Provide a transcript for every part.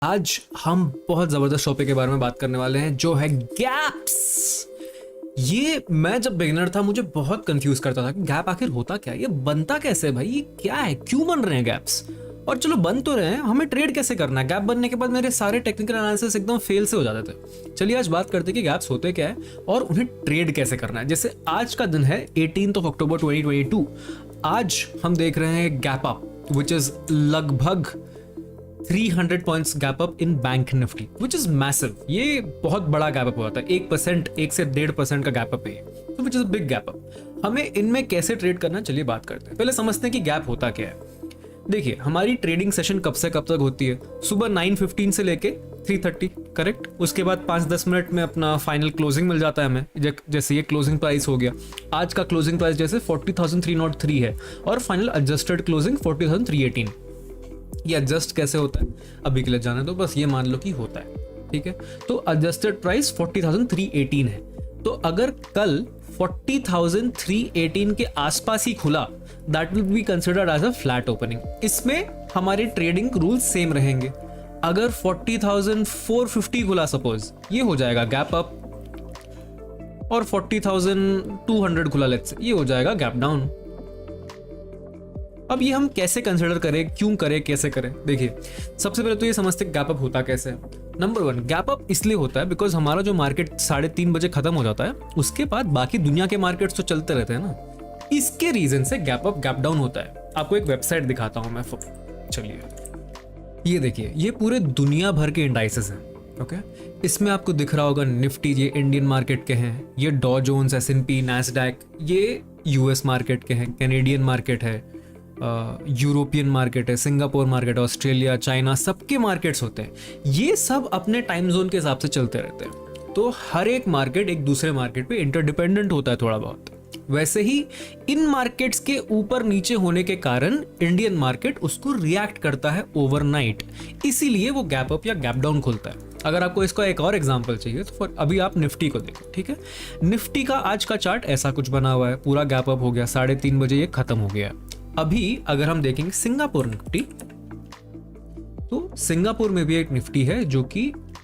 आज हम बहुत जबरदस्त टॉपिक के बारे में बात करने वाले हैं जो है गैप्स। ये मैं जब बिगिनर था मुझे बहुत कंफ्यूज करता था कि गैप आखिर होता क्या है, ये बनता कैसे है भाई, ये क्या है, क्यों बन रहे हैं गैप्स। और चलो बन तो रहे हैं, हमें ट्रेड कैसे करना है। गैप बनने के बाद मेरे सारे टेक्निकल एनालिसिस एकदम फेल से हो जाते थे। चलिए आज बात करते हैं कि गैप्स होते क्या है और उन्हें ट्रेड कैसे करना है। जैसे आज का दिन है 18 अक्टूबर 2022। आज हम देख रहे हैं गैप अप विच इज लगभग 300 points gap up in bank Nifty which is massive. ये बहुत बड़ा गैप अप हुआ था, 1%, 1 से 1.5% का गैप अप है, तो which is big gap up. हमें इनमें कैसे ट्रेड करना, चलिए बात करते हैं। पहले समझते हैं कि गैप होता क्या है। देखिए हमारी ट्रेडिंग सेशन कब से कब तक होती है, सुबह 9:15 से लेके 3:30, करेक्ट। उसके बाद 5-10 मिनट में अपना फाइनल क्लोजिंग मिल जाता है हमें। जैसे ये क्लोजिंग प्राइस हो गया, आज का क्लोजिंग प्राइस जैसे 40,303 है और फाइनल एडजस्टेड क्लोजिंग 40,318। ये एडजस्ट कैसे होता है अभी के लिए जाने दो, बस ये मान लो कि होता है, ठीक है। तो एडजस्टेड प्राइस 40,318 है। तो अगर कल 40,318 के आसपास ही खुला, that will be considered as a flat opening. इसमें हमारे ट्रेडिंग रूल्स सेम रहेंगे। अगर 40,450 खुला सपोज, ये हो जाएगा गैप अप, और 40,200 खुला लेट्स से, ये हो जाएगा गैप डाउन। अब ये हम कैसे कंसिडर करें, क्यों करें, कैसे करें। देखिए सबसे पहले तो ये समझते हैं गैप अप होता कैसे है। नंबर 1, गैप अप इसलिए होता है बिकॉज हमारा जो मार्केट 3:30 बजे खत्म हो जाता है, उसके बाद बाकी दुनिया के मार्केट्स तो चलते रहते हैं ना, इसके रीजन से गैप अप गैप डाउन होता है। आपको एक वेबसाइट दिखाता हूं मैं, चलिए ये देखिए, ये पूरे दुनिया भर के इंडाइसेस हैं, ओके। इसमें आपको दिख रहा होगा निफ्टी, ये इंडियन मार्केट के हैं, ये डॉ जोन्स, S&P, नैस्डैक, ये यूएस मार्केट के हैं, कैनेडियन मार्केट है, यूरोपियन मार्केट है, सिंगापुर मार्केट, ऑस्ट्रेलिया, चाइना, सबके मार्केट्स होते हैं। ये सब अपने टाइम जोन के हिसाब से चलते रहते हैं। तो हर एक मार्केट एक दूसरे मार्केट पे इंटरडिपेंडेंट होता है थोड़ा बहुत। वैसे ही इन मार्केट्स के ऊपर नीचे होने के कारण इंडियन मार्केट उसको रिएक्ट करता है ओवरनाइट, इसीलिए वो गैप अप या गैप डाउन खुलता है। अगर आपको इसका एक और एग्जांपल चाहिए तो अभी आप निफ्टी को देखो, ठीक है। निफ्टी का आज का चार्ट ऐसा कुछ बना हुआ है, पूरा गैप अप हो गया, 3:30 बजे ये खत्म हो गया। अभी अगर हम देखेंगे सिंगापुर निफ्टी, तो सिंगापुर में भी एक निफ्टी है जो कि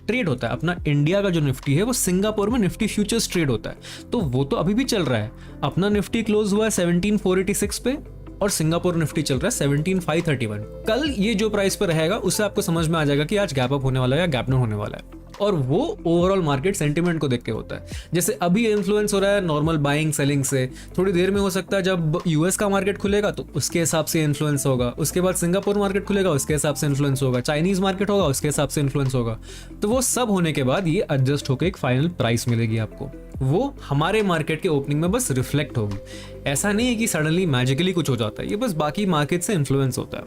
ट्रेड होता है। अपना इंडिया का जो निफ्टी है वो सिंगापुर में निफ्टी फ्यूचर्स ट्रेड होता है, तो वो तो अभी भी चल रहा है। अपना निफ्टी क्लोज हुआ है 17,486 पे और सिंगापुर निफ्टी चल रहा है 17,531। कल ये जो प्राइस पे रहेगा उससे आपको समझ में आ जाएगा कि आज गैप अप होने वाला है या गैप डाउन होने वाला है, और वो ओवरऑल मार्केट सेंटीमेंट को देख के होता है। जैसे अभी इन्फ्लुएंस हो रहा है नॉर्मल बाइंग सेलिंग से, थोड़ी देर में हो सकता है जब यूएस का मार्केट खुलेगा तो उसके हिसाब से इन्फ्लुएंस होगा, उसके बाद सिंगापुर मार्केट खुलेगा उसके हिसाब से इन्फ्लुएंस होगा, चाइनीज मार्केट होगा उसके हिसाब से इन्फ्लुएंस होगा। तो वो सब होने के बाद ये एडजस्ट होकर एक फाइनल प्राइस मिलेगी आपको, वो हमारे मार्केट के ओपनिंग में बस रिफ्लेक्ट होगी। ऐसा नहीं है कि सडनली मैजिकली कुछ हो जाता है, ये बस बाकी मार्केट से इन्फ्लुएंस होता है,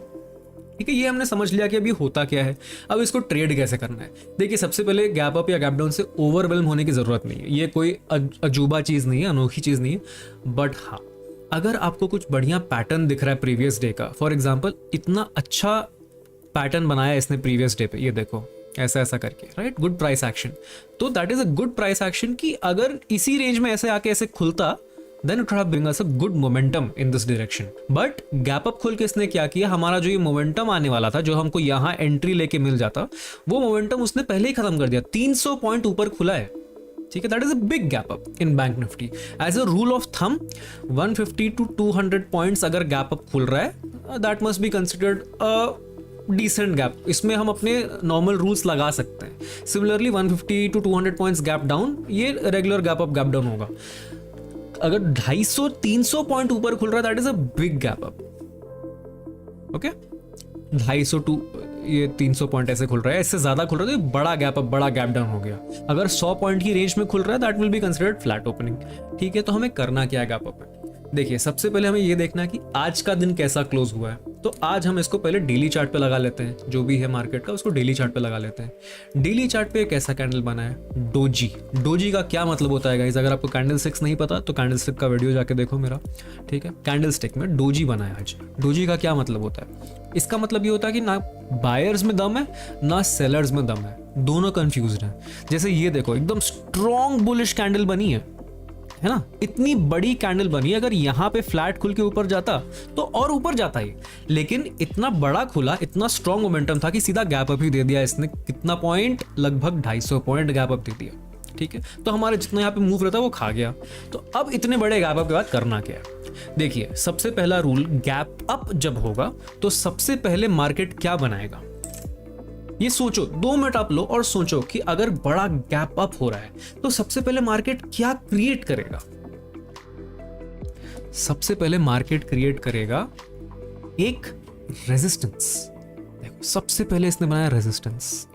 ठीक है। ये हमने समझ लिया कि अभी होता क्या है। अब इसको ट्रेड कैसे करना है। देखिए सबसे पहले गैप अप या गैप डाउन से ओवरवेल्म होने की जरूरत नहीं है, ये कोई अजूबा चीज नहीं है, अनोखी चीज नहीं है। बट हाँ, अगर आपको कुछ बढ़िया पैटर्न दिख रहा है प्रीवियस डे का, फॉर एग्जाम्पल इतना अच्छा पैटर्न बनाया इसने प्रीवियस डे पे, ये देखो ऐसा ऐसा करके, राइट, गुड प्राइस एक्शन, तो that is a good price action कि अगर इसी रेंज में ऐसे आके ऐसे खुलता, then it would have bring us a good momentum in this direction. But gap up खोल के इसने क्या किया, हमारा जो ये मोमेंटम आने वाला था, जो हमको यहाँ एंट्री लेके मिल जाता, वो मोमेंटम उसने पहले ही खत्म कर दिया। 300 पॉइंट ऊपर खुला है, ठीक है। That is a big gap up in bank Nifty. As a rule of thumb 150 to 200 points अगर गैप अप खुल रहा है, that must be considered a decent gap. इसमें हम अपने नॉर्मल रूल्स लगा सकते हैं। Similarly 150 to 200 points gap down, ये regular gap up gap down होगा। अगर 250-300 पॉइंट ऊपर खुल रहा है, that is a big gap up, okay. 250 to ये 300 पॉइंट ऐसे खुल रहा है, इससे ज्यादा खुल रहा है तो बड़ा गैप अप, बड़ा गैप डाउन हो गया। अगर 100 पॉइंट की रेंज में खुल रहा है, that will be considered flat opening, ठीक है। तो हमें करना क्या है गैप अप में। देखिए सबसे पहले हमें ये देखना है कि आज का दिन कैसा क्लोज हुआ है। तो आज हम इसको पहले डेली चार्ट पे लगा लेते हैं, जो भी है मार्केट का उसको डेली चार्ट पे लगा लेते हैं। डेली चार्ट पे एक ऐसा कैंडल बना है डोजी। डोजी का क्या मतलब होता है गाइस, अगर आपको कैंडल स्टिक्स नहीं पता तो कैंडल स्टिक का वीडियो जाके देखो मेरा, ठीक है। कैंडल स्टिक में डोजी बना है आज। डोजी का क्या मतलब होता है, इसका मतलब ये होता है कि ना बायर्स में दम है ना सेलर्स में दम है, दोनों कंफ्यूज्ड हैं। जैसे ये देखो एकदम स्ट्रॉन्ग बुलिश कैंडल बनी है, है ना, इतनी बड़ी कैंडल बनी, अगर यहाँ पे फ्लैट खुल के ऊपर जाता तो और ऊपर जाता ही, लेकिन इतना बड़ा खुला, इतना स्ट्रॉन्ग मोमेंटम था कि सीधा गैप अप ही दे दिया इसने। कितना पॉइंट, लगभग 250 पॉइंट गैप अप दे दिया। ठीक है, तो हमारा जितना यहाँ पे मूव रहता है वो खा गया। तो अब इतने बड़े गैप अप के बाद करना क्या है? देखिए, सबसे पहला रूल, गैप अप जब होगा तो सबसे पहले मार्केट क्या बनाएगा, ये सोचो। 2 मिनट आप लो और सोचो कि अगर बड़ा गैप अप हो रहा है तो सबसे पहले मार्केट क्या क्रिएट करेगा। सबसे पहले मार्केट क्रिएट करेगा एक रेजिस्टेंस। देखो, सबसे पहले इसने बनाया रेजिस्टेंस,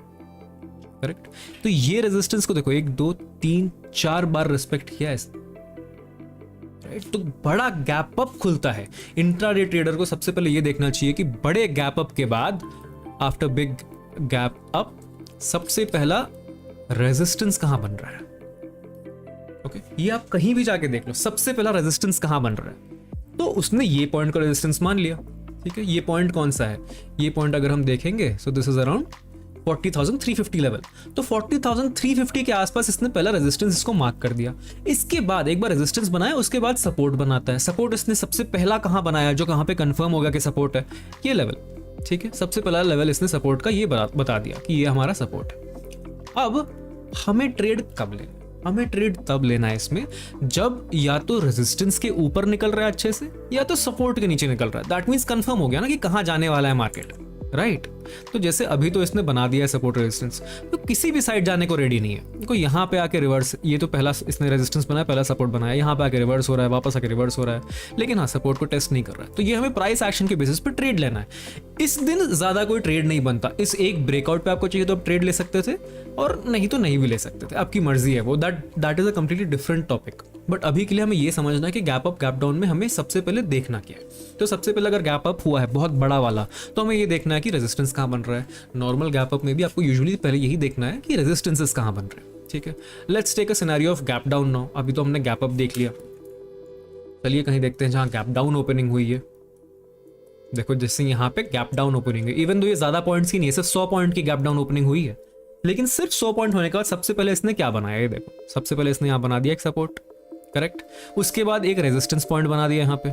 करेक्ट। तो ये रेजिस्टेंस को देखो 1 2 3 4 बार रिस्पेक्ट किया इसने, राइट। तो बड़ा गैप अप खुलता है। इंट्राडे ट्रेडर को सबसे पहले ये देखना चाहिए कि बड़े गैप अप के बाद, आफ्टर बिग गैप अप, सबसे पहला रेजिस्टेंस कहां बन रहा है। ओके, ये आप कहीं भी जाके देख लो, सबसे पहला रेजिस्टेंस कहां बन रहा है। तो उसने ये पॉइंट को रेजिस्टेंस मान लिया। ठीक है, ये पॉइंट कौन सा है, ये पॉइंट अगर हम देखेंगे, so this is around 40,350 level. तो 40,350 के आसपास इसने पहला रेजिस्टेंस इसको मार्क कर दिया। इसके बाद एक बार रेजिस्टेंस बनाया, उसके बाद सपोर्ट बनाता है। सपोर्ट इसने सबसे पहला कहां बनाया, जो कहां पे कंफर्म होगा कि सपोर्ट है, ये लेवल। ठीक है, सबसे पहला लेवल इसने सपोर्ट का ये बता दिया कि ये हमारा सपोर्ट है। अब हमें ट्रेड कब लेना, हमें ट्रेड तब लेना है इसमें जब या तो रेजिस्टेंस के ऊपर निकल रहा है अच्छे से, या तो सपोर्ट के नीचे निकल रहा है। दैट मींस कंफर्म हो गया ना कि कहां जाने वाला है मार्केट, राइट। तो जैसे अभी तो इसने बना दिया है सपोर्ट रेजिस्टेंस, तो किसी भी साइड जाने को रेडी नहीं है। कोई यहाँ पे आके रिवर्स, ये तो पहला इसने रेजिस्टेंस बनाया, पहला सपोर्ट बनाया, यहाँ पे आके रिवर्स हो रहा है, वापस आके रिवर्स हो रहा है, लेकिन हाँ, सपोर्ट को टेस्ट नहीं कर रहा है। तो ये हमें प्राइस एक्शन के बेसिस पे ट्रेड लेना है। इस दिन ज्यादा कोई ट्रेड नहीं बनता। इस एक ब्रेकआउट पे आपको चाहिए तो आप ट्रेड ले सकते थे, और नहीं तो नहीं भी ले सकते थे, आपकी मर्जी है वो। That is a completely different topic. But अभी के लिए हमें ये समझना है कि गैप अप गैप डाउन में हमें सबसे पहले देखना क्या है। तो सबसे पहले अगर गैप अप हुआ है बहुत बड़ा वाला, तो हमें ये देखना है कि रेजिस्टेंस कहाँ बन रहा है। नॉर्मल गैप अप में भी आपको यूजुअली पहले यही देखना है कि रेजिस्टेंसेस कहाँ बन रहे हैं। ठीक है, let's take a scenario of gap down now. अभी तो हमने गैप अप देख लिया, चलिए कहीं देखते हैं जहाँ गैप डाउन ओपनिंग हुई है। देखो, जैसे यहाँ पे गैप डाउन ओपनिंग है, इवन दो ये ज्यादा पॉइंट्स की नहीं है, सिर्फ 100 पॉइंट की गैप डाउन ओपनिंग हुई है, लेकिन सिर्फ 100 पॉइंट होने के बाद सबसे पहले इसने क्या बनाया, ये देखो, सबसे पहले इसने यहाँ बना दिया एक सपोर्ट, करेक्ट। उसके बाद एक रेजिस्टेंस पॉइंट बना दिया यहाँ पे,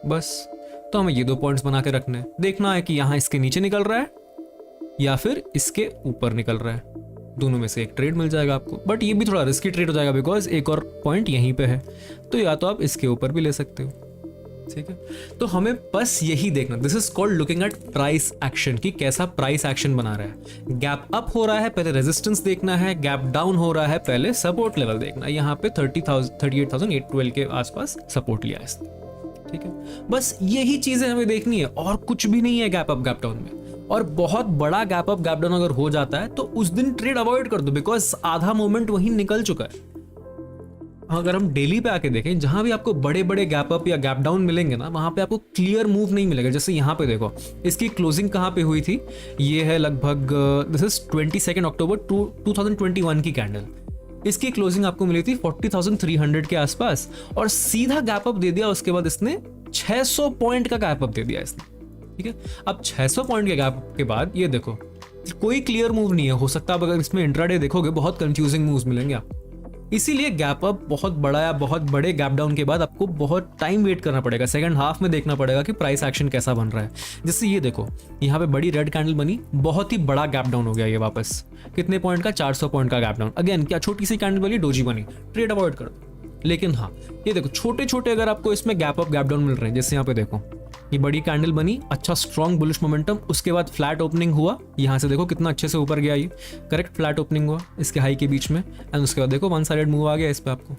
बस। तो हमें ये 2 पॉइंट्स बना के रखने हैं। देखना है कि यहाँ इसके नीचे निकल रहा है या फिर इसके ऊपर निकल रहा है, दोनों में से एक ट्रेड मिल जाएगा आपको। बट ये भी थोड़ा रिस्की ट्रेड हो जाएगा, बिकॉज एक और पॉइंट यहीं पे है, तो या तो आप इसके ऊपर भी ले सकते हो। ठीक है, तो हमें बस यही देखना, this is called looking at price action, कि कैसा प्राइस एक्शन बना रहा है। गैप अप हो रहा है, पहले रेजिस्टेंस देखना है। गैप डाउन हो रहा है, पहले सपोर्ट लेवल देखना है। यहाँ पे 38,812 के आसपास सपोर्ट लिया है इसने। ठीक है, बस यही चीजें हमें देखनी है, और कुछ भी नहीं है गैप अप गैप डाउन में। और बहुत बड़ा गैप अप गैप डाउन अगर हो जाता है तो उस दिन ट्रेड अवॉइड कर दो, बिकॉज आधा मोमेंट वहीं निकल चुका है। अगर हम डेली पे आके देखें, जहां भी आपको बड़े बड़े गैप अप या गैप डाउन मिलेंगे ना, वहां पे आपको क्लियर मूव नहीं मिलेगा। जैसे यहाँ पे देखो, इसकी क्लोजिंग कहाँ पे हुई थी, ये है लगभग दिस इज 22 अक्टूबर 2021 की कैंडल। इसकी क्लोजिंग आपको मिली थी 40,300 के आसपास, और सीधा गैप अप दे दिया। उसके बाद इसने 600 पॉइंट का गैप अप दे दिया इसने। ठीक है, अब 600 पॉइंट के गैप के बाद ये देखो, कोई क्लियर मूव नहीं है। हो सकता है अगर इसमें इंट्राडे देखोगे बहुत कंफ्यूजिंग मूव्स मिलेंगे आपको। इसीलिए गैप अप बहुत बड़ा या बहुत बड़े गैप डाउन के बाद आपको बहुत टाइम वेट करना पड़ेगा, सेकंड हाफ में देखना पड़ेगा कि प्राइस एक्शन कैसा बन रहा है। जैसे ये देखो, यहाँ पे बड़ी रेड कैंडल बनी, बहुत ही बड़ा गैप डाउन हो गया ये वापस। कितने पॉइंट का, 400 पॉइंट का गैप डाउन। अगेन क्या छोटी सी कैंडल बनी, डोजी बनी, ट्रेड अवॉइड कर दो। लेकिन हाँ, ये देखो छोटे छोटे अगर आपको इसमें गैप अप गैप डाउन मिल रहे हैं, जैसे यहाँ पे देखो, ये बड़ी कैंडल बनी, अच्छा स्ट्रॉन्ग बुलिश मोमेंटम, उसके बाद फ्लैट ओपनिंग हुआ। यहाँ से देखो कितना अच्छे से ऊपर गया, ये करेक्ट फ्लैट ओपनिंग हुआ इसके हाई के बीच में, एंड उसके बाद देखो वन साइडेड मूव आ गया इस पे आपको।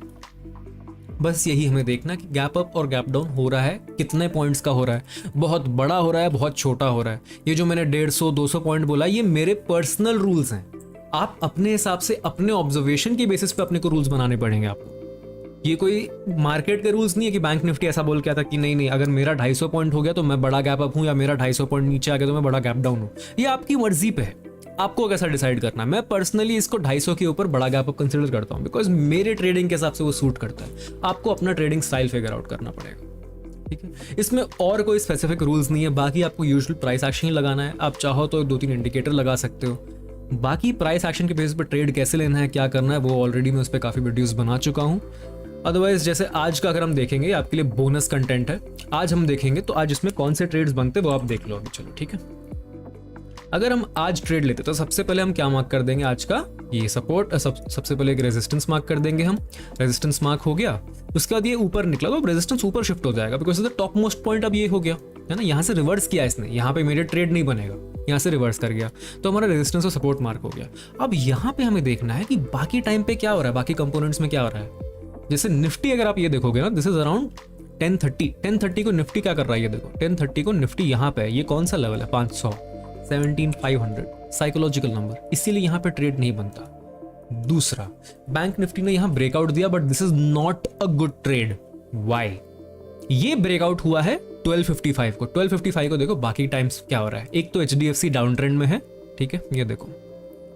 बस यही हमें देखना कि गैप अप और गैप डाउन हो रहा है, कितने पॉइंट्स का हो रहा है, बहुत बड़ा हो रहा है, बहुत छोटा हो रहा है। ये जो मैंने 150-200 पॉइंट बोला, ये मेरे पर्सनल रूल्स हैं। आप अपने हिसाब से, अपने ऑब्जर्वेशन के बेसिस पे अपने को रूल्स बनाने पड़ेंगे आपको। ये कोई मार्केट के रूल्स नहीं है कि बैंक निफ्टी ऐसा बोल के आता कि नहीं अगर मेरा 250 पॉइंट हो गया तो मैं बड़ा गैप अप हूं, या मेरा 250 पॉइंट नीचे आ गया तो मैं बड़ा गैप डाउन हूं। ये आपकी मर्जी पे है, आपको कैसा डिसाइड करना है। मैं पर्सनली इसको 250 के ऊपर बड़ा गैप अप कंसिडर करता हूं, बिकॉज मेरे ट्रेडिंग के हिसाब से वो सूट करता है। आपको अपना ट्रेडिंग स्टाइल फिगर आउट करना पड़ेगा। ठीक है, इसमें और कोई स्पेसिफिक रूल्स नहीं है। बाकी आपको यूजुअल प्राइस एक्शन ही लगाना है। आप चाहो तो 2-3 इंडिकेटर लगा सकते हो। बाकी प्राइस एक्शन के बेसिस पर ट्रेड कैसे लेना है, क्या करना है, वो ऑलरेडी मैं उस पर काफ़ी वीडियोस बना चुका हूँ। अदरवाइज जैसे आज का अगर हम देखेंगे, आपके लिए बोनस कंटेंट है, आज हम देखेंगे तो आज इसमें कौन से ट्रेड्स बनते हैं वो आप देख लो अभी। चलो ठीक है, अगर हम आज ट्रेड लेते तो सबसे पहले हम क्या मार्क कर देंगे आज का, ये सपोर्ट, सबसे पहले एक रेजिस्टेंस मार्क कर देंगे हम। रेजिस्टेंस मार्क हो गया, उसके बाद ये ऊपर निकला तो रेजिस्टेंस ऊपर शिफ्ट हो जाएगा because the top most point अब ये हो गया है ना। यहाँ से रिवर्स किया इसने, यहाँ पे मेरे ट्रेड नहीं बनेगा, यहाँ से रिवर्स कर गया तो हमारा रेजिस्टेंस और सपोर्ट मार्क हो गया। अब यहाँ पे हमें देखना है कि बाकी टाइम पे क्या हो रहा है, बाकी कंपोनेंट्स में क्या हो रहा है। जैसे निफ्टी अगर आप ये देखोगे ना, दिस इज अराउंड 1030 को निफ्टी क्या कर रहा है, ये देखो 1030 को निफ्टी यहाँ पे है, ये कौन सा लेवल है, 500, 17500 साइकोलॉजिकल नंबर, इसीलिए यहाँ पे ट्रेड नहीं बनता। दूसरा, बैंक निफ्टी ने यहाँ ब्रेकआउट दिया but this is not a good trade. Why? ये ब्रेकआउट हुआ है 1255 को, 1255 को देखो बाकी टाइम्स क्या हो रहा है। एक तो HDFC डाउन ट्रेंड में है, ठीक है, ये देखो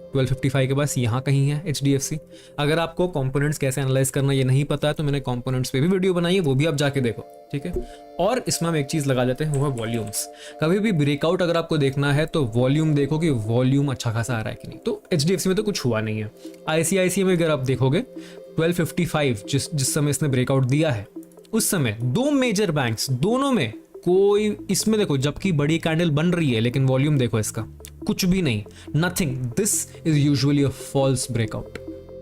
1255 के पास यहाँ कहीं है HDFC। अगर आपको कंपोनेंट्स कैसे एनालाइज करना ये नहीं पता है तो मैंने कंपोनेंट्स पे भी वीडियो बनाई है, वो भी आप जाके देखो, ठीक है। और इसमें हम एक चीज लगा लेते हैं, वो है वॉल्यूम्स। कभी भी ब्रेकआउट अगर आपको देखना है तो वॉल्यूम देखो कि वॉल्यूम अच्छा खासा आ रहा है कि नहीं। तो HDFC में तो कुछ हुआ नहीं है। ICICI में अगर आप देखोगे 1255 जिस समय इसने ब्रेकआउट दिया है, उस समय दो मेजर बैंक्स, दोनों में कोई, इसमें देखो जबकि बड़ी कैंडल बन रही है लेकिन वॉल्यूम देखो इसका कुछ भी नहीं, nothing. This is usually a false breakout.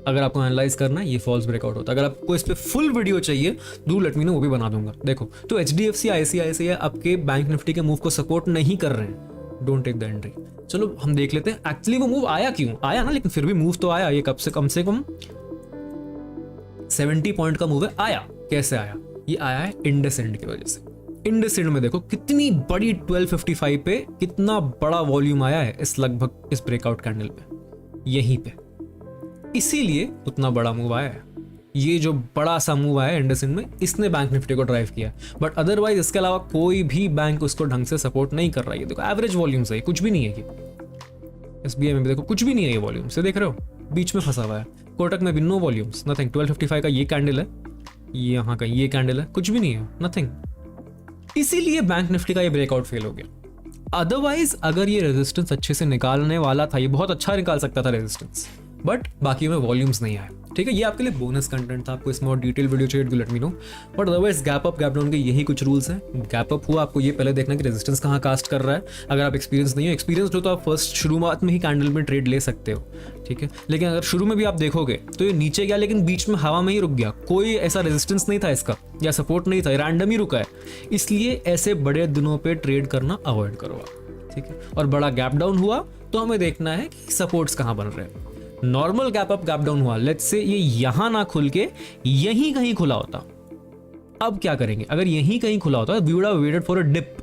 अगर आपको एनालाइज करना है, ये फॉल्स ब्रेकआउट होता है। अगर आपको इस पे फुल वीडियो चाहिए डू लेट मी नो, वो भी बना दूंगा। देखो तो HDFC ICICI आपके बैंक निफ्टी के मूव को सपोर्ट नहीं कर रहे हैं, डोंट टेक द एंट्री। चलो हम देख लेते हैं एक्चुअली वो मूव आया क्यों आया ना, लेकिन फिर भी मूव तो आया। ये कम से कम 70 पॉइंट का मूव है, आया। कैसे आया? ये आया है इंडसइंड की वजह से। इंडसइंड में देखो कितनी बड़ी 1255 पे कितना बड़ा वॉल्यूम आया है, इस लगभग इस ब्रेकआउट कैंडल पे, यहीं पे, इसीलिए उतना बड़ा मूव आया है। ये जो बड़ा सा मूव आया है इंडसइंड में, इसने बैंक निफ्टी को ड्राइव किया। बट अदरवाइज इसके अलावा कोई भी बैंक उसको ढंग से सपोर्ट नहीं कर रहा है। ये देखो एवरेज वॉल्यूम से कुछ भी नहीं है। ये SBI में भी देखो कुछ भी नहीं है, ये वॉल्यूम से देख रहे हो, बीच में फंसा हुआ है। कोटक में भी नो वॉल्यूम्स, नथिंग। 1255 का ये कैंडल है, यहाँ का ये कैंडल है, कुछ भी नहीं है, नथिंग। इसीलिए बैंक निफ्टी का ये ब्रेकआउट फेल हो गया। अदरवाइज अगर ये रेजिस्टेंस अच्छे से निकालने वाला था, ये बहुत अच्छा निकाल सकता था रेजिस्टेंस, बट बाकी में वॉल्यूम्स नहीं आए, ठीक है। ये आपके लिए बोनस कंटेंट था। आपको इसमें और डिटेल वीडियो चाहिए तो let me know. But otherwise gap up gap down के यही कुछ रूल्स हैं। गैप अप हुआ, आपको ये पहले देखना कि रेजिस्टेंस कहाँ कास्ट कर रहा है। अगर आप एक्सपीरियंस नहीं हो, एक्सपीरियंस हो तो आप फर्स्ट शुरुआत में ही कैंडल में ट्रेड ले सकते हो, ठीक है। लेकिन अगर शुरू में भी आप देखोगे तो ये नीचे गया लेकिन बीच में हवा में ही रुक गया, कोई ऐसा रेजिस्टेंस नहीं था इसका या सपोर्ट नहीं था, रैंडम ही रुका है। इसलिए ऐसे बड़े दिनों पर ट्रेड करना अवॉइड करो आप, ठीक है। और बड़ा गैप डाउन हुआ तो हमें देखना है कि सपोर्ट्स कहाँ बन रहे हैं। Normal gap up gap down हुआ, लेट्स से ये यहां ना खुल के यहीं कहीं खुला होता, अब क्या करेंगे? अगर यहीं कहीं खुला होता we would have waited for a dip,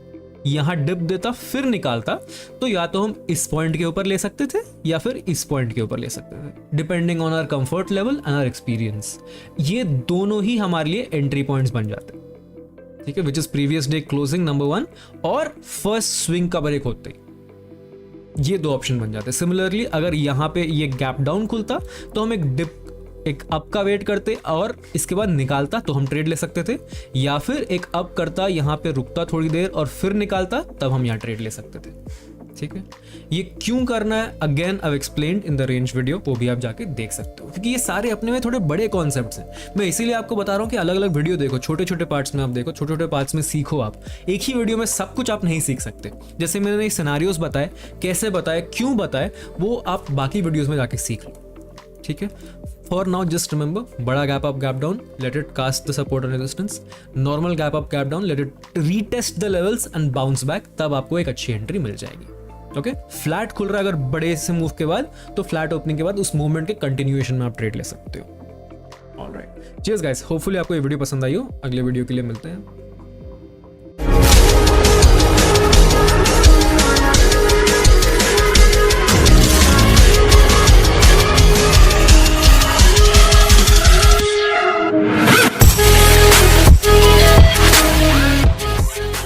यहां डिप देता फिर निकालता, तो या तो हम इस पॉइंट के ऊपर ले सकते थे या फिर इस पॉइंट के ऊपर ले सकते थे, depending on our comfort level and our experience. ये दोनों ही हमारे लिए एंट्री पॉइंट्स बन जाते हैं, ठीक है, which is previous day closing number 1 और फर्स्ट स्विंग का ब्रेक होते ही ये दो ऑप्शन बन जाते हैं। सिमिलरली अगर यहाँ पे ये गैप डाउन खुलता तो हम एक डिप, एक अप का वेट करते और इसके बाद निकालता तो हम ट्रेड ले सकते थे, या फिर एक अप करता, यहाँ पे रुकता थोड़ी देर और फिर निकालता, तब हम यहाँ ट्रेड ले सकते थे, ठीक है। ये क्यों करना है again I explained in the range video, वो भी आप जाके देख सकते हो, क्योंकि ये सारे अपने में थोड़े बड़े कॉन्सेप्ट्स हैं। मैं इसीलिए आपको बता रहा हूँ कि अलग अलग वीडियो देखो, छोटे छोटे पार्ट्स में आप देखो, छोटे छोटे पार्ट्स में सीखो आप। एक ही वीडियो में सब कुछ आप नहीं सीख सकते। जैसे मैंने सिनेरियोस बताए, कैसे बताए, क्यों बताए, वो आप बाकी वीडियोज में जाके सीख लो, ठीक है। फॉर नाउ जस्ट रिमेंबर, बड़ा gap up gap down, let it cast the support and resistance. Normal gap up gap down, let it retest the levels and bounce back, तब आपको एक अच्छी एंट्री मिल जाएगी। ओके, फ्लैट खुल रहा है अगर बड़े से मूव के बाद, तो फ्लैट ओपनिंग के बाद उस मूवमेंट के कंटिन्यूएशन में आप ट्रेड ले सकते हो। ऑलराइट, चीयर्स गाइस, होपफुली आपको ये वीडियो पसंद आई हो। अगले वीडियो के लिए मिलते हैं।